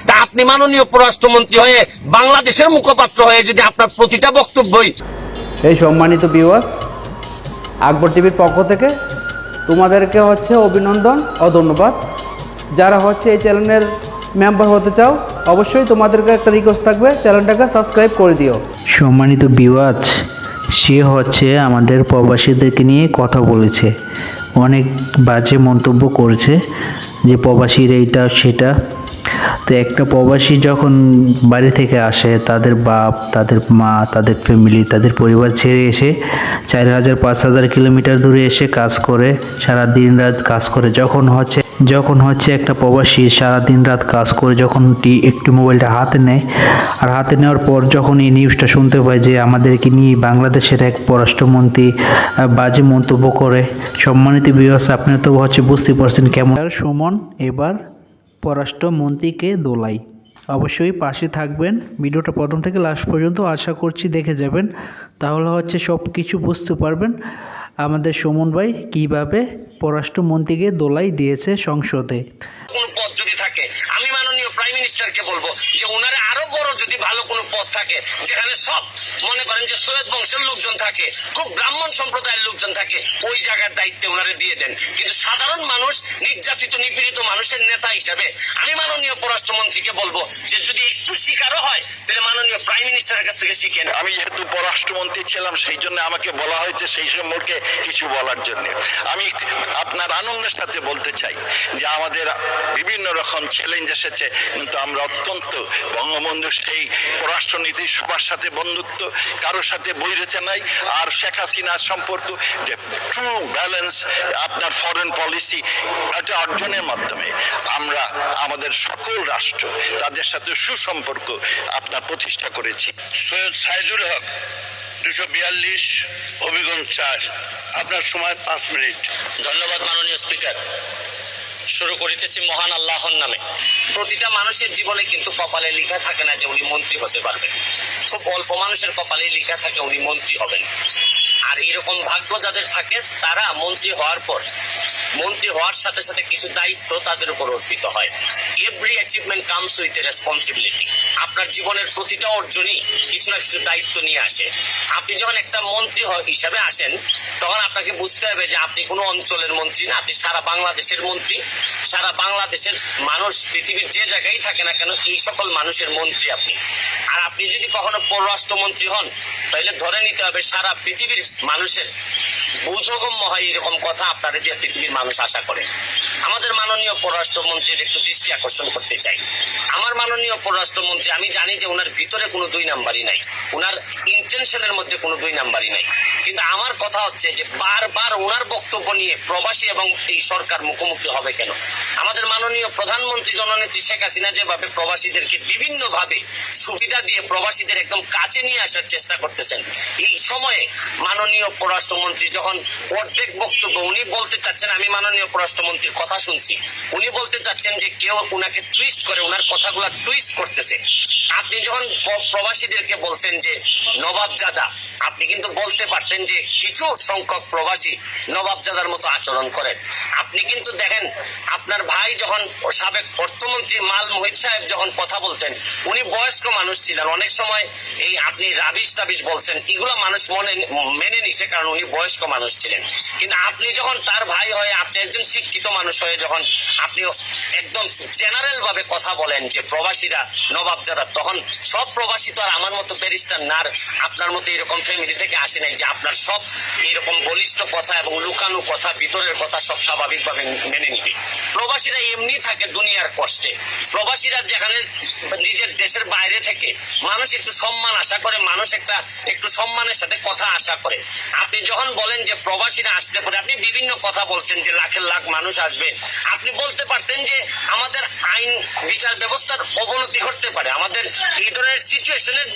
তা আপনি মাননীয় পররাষ্ট্রমন্ত্রী হয়ে বাংলাদেশের মুখপাত্র হয়ে যদি আপনার প্রতিটা বক্তব্যই এই সম্মানিত ভিউয়ার্স, আকবর টিভির পক্ষ থেকে তোমাদেরকে অভিনন্দন ও ধন্যবাদ। যারা এই চ্যানেলের মেম্বার হতে চাও, অবশ্যই তোমাদেরকে একটা রিকোয়েস্ট থাকবে, চ্যানেলটাকে সাবস্ক্রাইব করে দিও। সম্মানিত ভিউয়ার্স, সে আমাদের প্রবাসীদেরকে নিয়ে কথা বলেছে, অনেক বাজে মন্তব্য করেছে যে প্রবাসীর এইটা সেটা। তো একটা প্রবাসী যখন বাড়ি থেকে আসে, তাদের বাপ, তাদের মা, তাদের ফ্যামিলি, তাদের পরিবার ছেড়ে এসে 4000-5000 কিলোমিটার দূরে এসে কাজ করে, সারা দিন রাত কাজ করে, যখন একটা প্রবাসী সারা দিন রাত কাজ করে যখন একটু মোবাইলটা হাতে নেয়, আর হাতে নেওয়ার পর যখন এই নিউজটা শুনতে পায় যে আমাদেরকে নিয়ে বাংলাদেশের এক পররাষ্ট্রমন্ত্রী বাজে মন্তব্য করে, সম্মানিত ভিউয়ার্স, আপনারা তো বুঝতে পারছেন কেমন সুমন এবার পররাষ্ট্রমন্ত্রীকে দোলাই। অবশ্যই পাশে থাকবেন, ভিডিওটা প্রথম থেকে লাস্ট পর্যন্ত আশা করছি দেখে যাবেন, তাহলে সব কিছু বুঝতে পারবেন আমাদের সুমন ভাই কিভাবে পররাষ্ট্রমন্ত্রীকে দোলাই দিয়েছে সংসদে। কোনো পদ যদি থাকে, আমি মাননীয় প্রাইম মিনিস্টারকে বলবো যে ওনারে আরো বড় যদি ভালো কোনো পদ থাকে, যেখানে সব মনে করেন যে সৈয়দ বংশের লোকজন থাকে, খুব ব্রাহ্মণ সম্প্রদায়ের লোকজন থাকে, ওই জায়গার দায়িত্বে ওনারে দিয়ে দেন। কিন্তু সাধারণ মানুষ, নির্যাতিত নিপীড়িত মানুষের নেতা হিসেবে আমি মাননীয় পররাষ্ট্রমন্ত্রীকে বলবো যে যদি একটু শিকারও হয়, তাহলে মাননীয় প্রাইম মিনিস্টারের কাছ থেকে শিখেন। আমি যেহেতু পররাষ্ট্রমন্ত্রী ছিলাম, সেই জন্য আমাকে বলা হয়েছে সেই সম্পর্কে কিছু বলার জন্য। আমি আপনার আনন্দের সাথে বলতে চাই যে আমাদের বিভিন্ন রকম চ্যালেঞ্জ এসেছে, কিন্তু আমরা অত্যন্ত বঙ্গবন্ধুর সেই পররাষ্ট্রনীতি, সবার সাথে বন্ধুত্ব, কারোর সাথে বৈরেছে নাই। আর শেখ হাসিনার সম্পর্ক যে ট্রু ব্যালেন্স আপনার ফরেন পলিসি, এটা অর্জনের মাধ্যমে আমরা আমাদের সকল রাষ্ট্র তাদের সাথে সুসম্পর্ক আপনার প্রতিষ্ঠা করেছি। সৈয়দ সাইদুল হক 242, অভিগম 4। আপনার সময় 5 মিনিট। ধন্যবাদ মাননীয় স্পিকার। শুরু করিতেছি মহান আল্লাহর নামে। প্রতিটা মানুষের জীবনে কিন্তু কপালে লেখা থাকে না যে উনি মন্ত্রী হতে পারবেন। খুব অল্প মানুষের কপালে লেখা থাকে উনি মন্ত্রী হবেন। আর এরকম ভাগ্য যাদের থাকে, তারা মন্ত্রী হওয়ার পর মন্ত্রী হওয়ার সাথে সাথে কিছু দায়িত্ব তাদের উপর অর্পিত হয়। Every achievement comes with a responsibility. আপনার জীবনের প্রতিটা অর্জনই কিছু না কিছু দায়িত্ব নিয়ে আসে। আপনি যখন একটা মন্ত্রী হিসাবে আসেন, তখন আপনাকে বুঝতে হবে যে আপনি কোনো অঞ্চলের মন্ত্রী না, আপনি সারা বাংলাদেশের মন্ত্রী। সারা বাংলাদেশের মানুষ, পৃথিবীর যে জায়গায় থাকে না কেন, এই সকল মানুষের মন্ত্রী আপনি। আর আপনি যদি কখনো পররাষ্ট্রমন্ত্রী হন, তাহলে ধরে নিতে হবে সারা পৃথিবীর মানুষের বোধগম্য হয় এরকম কথা আপনারা দিয়ে পৃথিবীর মানুষ আশা করে। আমাদের মাননীয় পররাষ্ট্রমন্ত্রীর একটু দৃষ্টি আকর্ষণ করতে চাই। আমার মাননীয় পররাষ্ট্রমন্ত্রী, আমি জানি যে ওনার ভিতরে কোনো 2 নাম্বারই নাই, ওনার ইন্টেনশনের মধ্যে কোনো 2 নাম্বারই নাই। কিন্তু আমার কথা হচ্ছে যে বারবার ওনার বক্তব্য নিয়ে প্রবাসী এবং এই সরকার মুখোমুখি হবে কেন? আমাদের মাননীয় প্রধানমন্ত্রী জননেত্রী শেখ হাসিনা যেভাবে প্রবাসীদেরকে বিভিন্ন ভাবে সুবিধা দিয়ে প্রবাসীদের একদম কাছে নিয়ে আসার চেষ্টা করতেছেন, এই সময়ে মাননীয় পররাষ্ট্রমন্ত্রী যখন অর্ধেক বক্তব্য উনি বলতে চাচ্ছেন, আমি মাননীয় পররাষ্ট্রমন্ত্রীর কথা শুনছি, উনি বলতে চাচ্ছেন যে কেউ উনাকে টুইস্ট করে, উনার কথাগুলা টুইস্ট করতেছে। আপনি যখন প্রবাসীদেরকে বলছেন যে নবাবজাদা, আপনি কিন্তু বলতে পারতেন যে কিছু সংখ্যক প্রবাসী নবাবজাদার মতো আচরণ করেন। আপনি কিন্তু দেখেন, আপনার ভাই যখন সাবেক অর্থমন্ত্রী মাল মোহিত সাহেব যখন কথা বলতেন, উনি বয়স্ক মানুষ ছিলেন। অনেক সময় এই আপনি রাবিশ টাবিশ বলছেন, এগুলো মানুষ মেনে নিছে, কারণ উনি বয়স্ক মানুষ ছিলেন। কিন্তু আপনি যখন তার ভাই হয়ে, আপনি একজন শিক্ষিত মানুষ হয়ে যখন আপনি একদম জেনারেল ভাবে কথা বলেন যে প্রবাসীরা নবাবজাদা, তখন সব প্রবাসী তো আর আমার মতো ব্যারিস্টার না, আপনার মতো এরকম ফ্যামিলি থেকে আসে নাই যে আপনার সব এরকম বলিষ্ঠ কথা এবং লুকানো কথা, ভিতরের কথা সব স্বাভাবিকভাবে মেনে নিবে। প্রবাসীরা এমনি থাকে দুনিয়ার কষ্টে। প্রবাসীরা যেখানে নিজের দেশের বাইরে থেকে মানুষ একটু সম্মান আশা করে, মানুষ একটু সম্মানের সাথে কথা আশা করে। আপনি যখন বলেন যে প্রবাসীরা আসতে পারে, আপনি বিভিন্ন কথা বলছেন যে লাখের লাখ মানুষ আসবে। আপনি বলতে পারতেন যে আমাদের আইন বিচার ব্যবস্থার অবনতি ঘটতে পারে, আমাদের এই ধরনের সিচুয়েশনের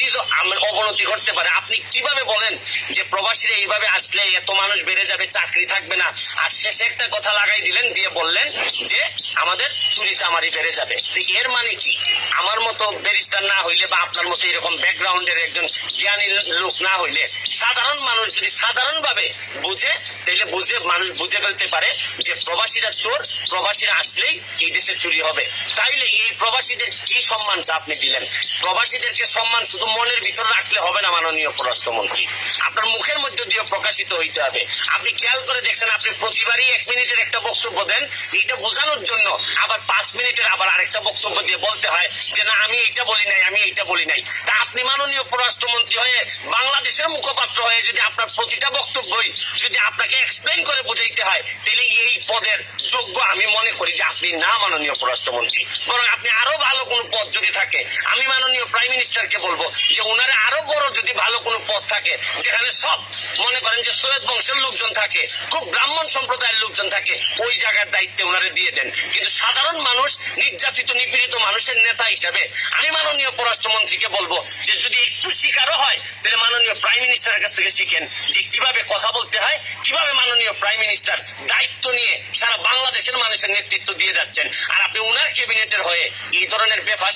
অবনতি ঘটতে পারে। আপনি কিভাবে বলেন যে প্রবাসীরা এইভাবে আসলে এত মানুষ বেড়ে যাবে, চাকরি থাকবে না, আর শেষে একটা কথা লাগাই দিলেন, দিয়ে বললেন যে আমাদের চুরি চামারি বেড়ে যাবে। এর মানে কি? আমার মতো ব্যারিস্টার না হইলে বা আপনার মতো এরকম ব্যাকগ্রাউন্ডের একজন জ্ঞানী লোক না হইলে, সাধারণ মানুষ যদি সাধারণ ভাবে বুঝে, তাইলে মানুষ বুঝে ফেলতে পারে যে প্রবাসীরা চোর, প্রবাসীরা আসলেই এই দেশে চুরি হবে। তাইলে এই প্রবাসীদের কি সম্মানটা আপনি দিলেন? প্রবাসীদেরকে সম্মান শুধু মনের ভিতর রাখলে হবে না মাননীয় পররাষ্ট্রমন্ত্রী, আপনার মুখের মধ্যে দিয়ে প্রকাশিত হইতে হবে। আপনি খেয়াল করে দেখছেন, আপনি প্রতিবারই 1 মিনিটের একটা বক্তব্য দেন, এইটা বোঝানোর জন্য আবার 5 মিনিটের আবার আরেকটা বক্তব্য দিয়ে বলতে হয় যে না আমি এইটা বলি নাই, আমি এইটা বলি নাই। তা আপনি মাননীয় পররাষ্ট্রমন্ত্রী হয়ে, বাংলাদেশের মুখপাত্র হয়ে যদি আপনার প্রতিটা বক্তব্যই যদি আপনাকে এক্সপ্লেইন করে বুঝাইতে হয়, তাহলে এই পদের যোগ্য আমি মনে করি যে আপনি না মাননীয় পররাষ্ট্রমন্ত্রী। বরং আপনি আরো ভালো কোনো পদ যদি থাকে, আমি মাননীয় প্রাইম মিনিস্টারকে বলবো যে ওনারা আরো বড় যদি ভালো কোনো পদ থাকে, যেখানে সব মনে করেন যে সৈয়দ বংশের লোকজন থাকে, খুব ব্রাহ্মণ সম্প্রদায়ের লোকজন থাকে, ওই জায়গার দায়িত্বে ওনারা দিয়ে দেন। কিন্তু সাধারণ মানুষ, নির্যাতিত নিপীড়িত মানুষের নেতা হিসাবে আমি মাননীয় পররাষ্ট্রমন্ত্রীকে বলবো যে যদি একটু শিকারও হয়, তাহলে মাননীয় প্রাইম মিনিস্টারের কাছ থেকে শিখেন যে কিভাবে কথা বলতে হয়, কিভাবে মাননীয় প্রাইম মিনিস্টার দায়িত্ব নিয়ে সারা বাংলাদেশের মানুষের নেতৃত্ব দিয়ে যাচ্ছেন। আর আপনি উনার ক্যাবিনেটের হয়ে এই ধরনের বেফাস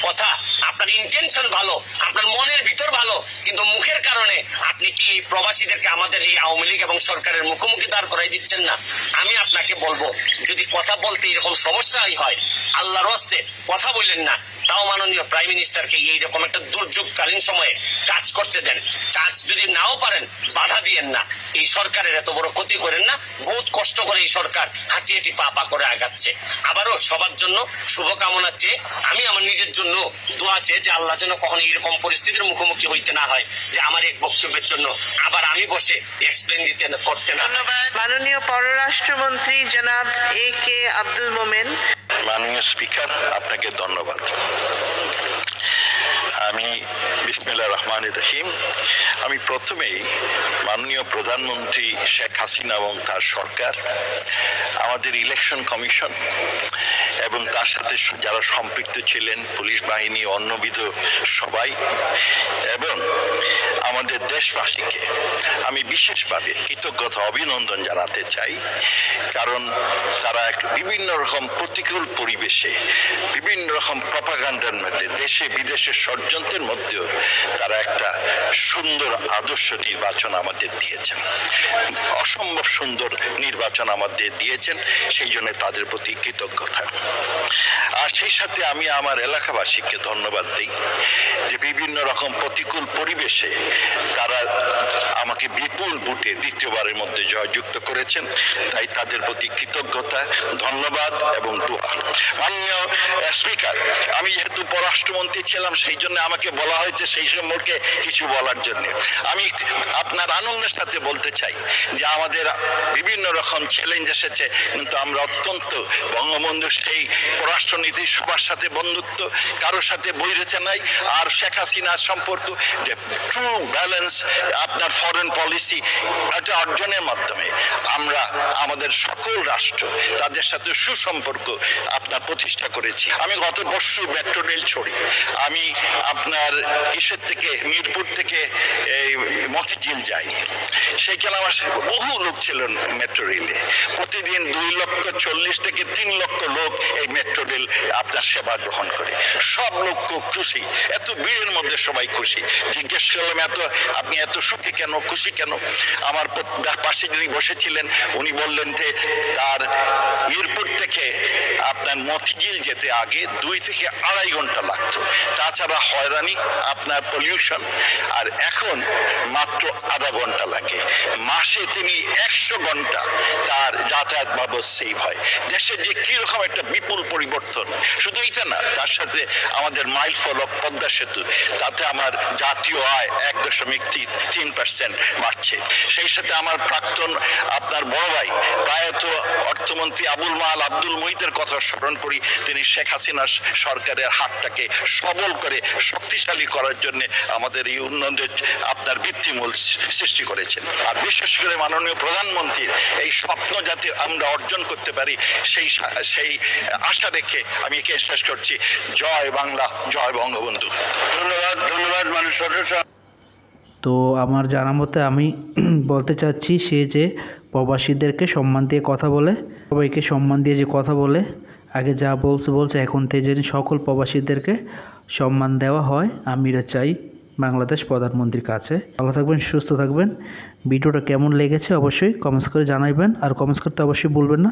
কথা, আপনার ইন্টেনশন ভালো, আপনার মনের ভিতর ভালো, কিন্তু মুখের কারণে আপনি কি এই প্রবাসীদেরকে আমাদের এই আওয়ামী লীগ এবং সরকারের মুখোমুখি দাঁড় করাই দিচ্ছেন না? আমি আপনাকে বলবো যদি কথা বলতে এরকম সমস্যাই হয়, আল্লাহর হস্তে কথা বললেন না, তাও মাননীয় প্রাইম মিনিস্টারকে এইরকম একটা দুর্যোগকালীন সময়ে কাজ করতে দেন। কাজ যদি নাও পারেন, বাধা দিয়েন না। এই সরকারের এত বড় ক্ষতি করেন না। বহুত কষ্ট করে এই সরকার হাঁটি হাঁটি পা পা করে আগাচ্ছে। আবারও সবার জন্য শুভকামনা চেয়ে আমি আমার নিজের জন্য দোয়া চেয়ে যে আল্লাহ যেন কখনো এরকম পরিস্থিতির মুখোমুখি হইতে না হয় যে আমার এক বক্তব্যের জন্য আবার আমি বসে এক্সপ্লেন দিতে করতে না। ধন্যবাদ মাননীয় পররাষ্ট্রমন্ত্রী জনাব AK আব্দুল মোমেন। মাননীয় স্পিকার, আপনাকে ধন্যবাদ। আমি বিসমিল্লাহির রহমানির রহিম। আমি প্রথমেই মাননীয় প্রধানমন্ত্রী শেখ হাসিনা এবং তার সরকার, আমাদের ইলেকশন কমিশন এবং তার সাথে যারা সম্পৃক্ত ছিলেন, পুলিশ বাহিনী, অন্যবিধ সবাই এবং আমাদের দেশবাসীকে আমি বিশেষভাবে কৃতজ্ঞতা অভিনন্দন জানাতে চাই। কারণ তারা একটা বিভিন্ন রকম প্রতিকূল পরিবেশে, বিভিন্ন রকম প্রপাগান্ডার মধ্যে, দেশে বিদেশে ষড়যন্ত্রের মধ্যেও তারা একটা সুন্দর আদর্শ নির্বাচন আমাদের দিয়েছেন, অসম্ভব সুন্দর নির্বাচন আমাদের দিয়েছেন। সেই জন্য তাদের প্রতি কৃতজ্ঞতা। আর সেই সাথে আমি আমার এলাকাবাসীকে ধন্যবাদ দিই যে বিভিন্ন রকম প্রতিকূল পরিবেশে তারা আমাকে বিপুল ভোটে দ্বিতীয়বারের মধ্যে জয়যুক্ত করেছেন। তাই তাদের প্রতি কৃতজ্ঞতা, ধন্যবাদ এবং দোয়া। মাননীয় স্পিকার, আমি যেহেতু পররাষ্ট্রমন্ত্রী ছিলাম, সেই জন্য আমাকে বলা হয়েছে সেই সম্পর্কে কিছু বলার জন্য। আমি আপনার আনন্দের সাথে বলতে চাই যে আমাদের বিভিন্ন রকম চ্যালেঞ্জ এসেছে, কিন্তু আমরা অত্যন্ত বঙ্গবন্ধুর সেই পররাষ্ট্রনীতি, সবার সাথে বন্ধুত্ব, কারোর সাথে বৈরেছে নাই। আর শেখ হাসিনার সম্পর্ক যে ট্রু ব্যালেন্স আপনার ফরেন পলিসি, এটা অর্জনের মাধ্যমে আমরা আমাদের সকল রাষ্ট্র তাদের সাথে সুসম্পর্ক আপনার প্রতিষ্ঠা করেছি। আমি গত বর্ষু মেট্রো রেল ছড়ি, আমি আপনার কিসের থেকে, মিরপুর থেকে এই মতিঝিল যাই, সেইখানে আমার বহু লোক ছিলেন মেট্রো রেলে। প্রতিদিন 2,40,000 থেকে 3 লক্ষ লোক এই মেট্রো রেল আপনার সেবা গ্রহণ করে। সব লোক খুব খুশি, এত ভিড়ের মধ্যে সবাই খুশি। জিজ্ঞেস করলাম আপনি এত সুখী কেন, খুশি কেন? আমার পাশে যিনি বসেছিলেন উনি বললেন যে তার মিরপুর থেকে আপনার মতিঝিল যেতে আগে 2 থেকে 2.5 ঘন্টা লাগতো, তাছাড়া হয়রানি, আপনার পলিউশন, আর এখন মাত্র আধা ঘন্টা লাগে। মাসে তিনি 100 ঘন্টা তার যাতায়াত বাবদ সেভ হয়। দেশের যে কিরকম একটা বিপুল পরিবর্তন, শুধু এটা না, তার সাথে আমাদের মাইল ফলক পদ্মা সেতু, তাতে আমার জাতীয় আয় 1.3% বাড়ছে। সেই সাথে আমার প্রাক্তন আপনার বড় ভাই প্রায়ত অর্থমন্ত্রী আব্দুল মুহিতের কথা স্মরণ করি, তিনি শেখ হাসিনার সরকারের হাতটাকে সবল করে শক্তিশালী করার জন্য আমাদের এই উন্নয়নের আপনার ভিত্তিমূল সৃষ্টি করেছেন। আর বিশেষ করে মাননীয় প্রধানমন্ত্রীর এই স্বপ্ন যাতে আমরা অর্জন করতে পারি, সেই আশা রেখে আমি একে শেষ করছি। জয় বাংলা, জয় বঙ্গবন্ধু। ধন্যবাদ মানুষ সদস্য। তো আমার জানা মতে আমি বলতে চাচ্ছি, সে যে প্রবাসীদেরকে সম্মান দিয়ে কথা বলে, সবাইকে সম্মান দিয়ে যে কথা বলে, আগে যা বলছে এখন থেকে যেন সকল প্রবাসীদেরকে সম্মান দেওয়া হয়, আমি এটা চাই। বাংলাদেশ প্রধানমন্ত্রীর কাছে। ভালো থাকবেন, সুস্থ থাকবেন। ভিডিওটা কেমন লেগেছে অবশ্যই কমেন্টস করে জানাবেন, আর কমেন্টস করতে অবশ্যই ভুলবেন না।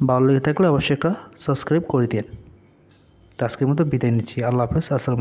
ভালো লেগে থাকলে অবশ্যই একটা সাবস্ক্রাইব করে দিন। তো আজকের মতো বিদায় নিচ্ছি। আল্লাহ হাফেজ। আসসালামু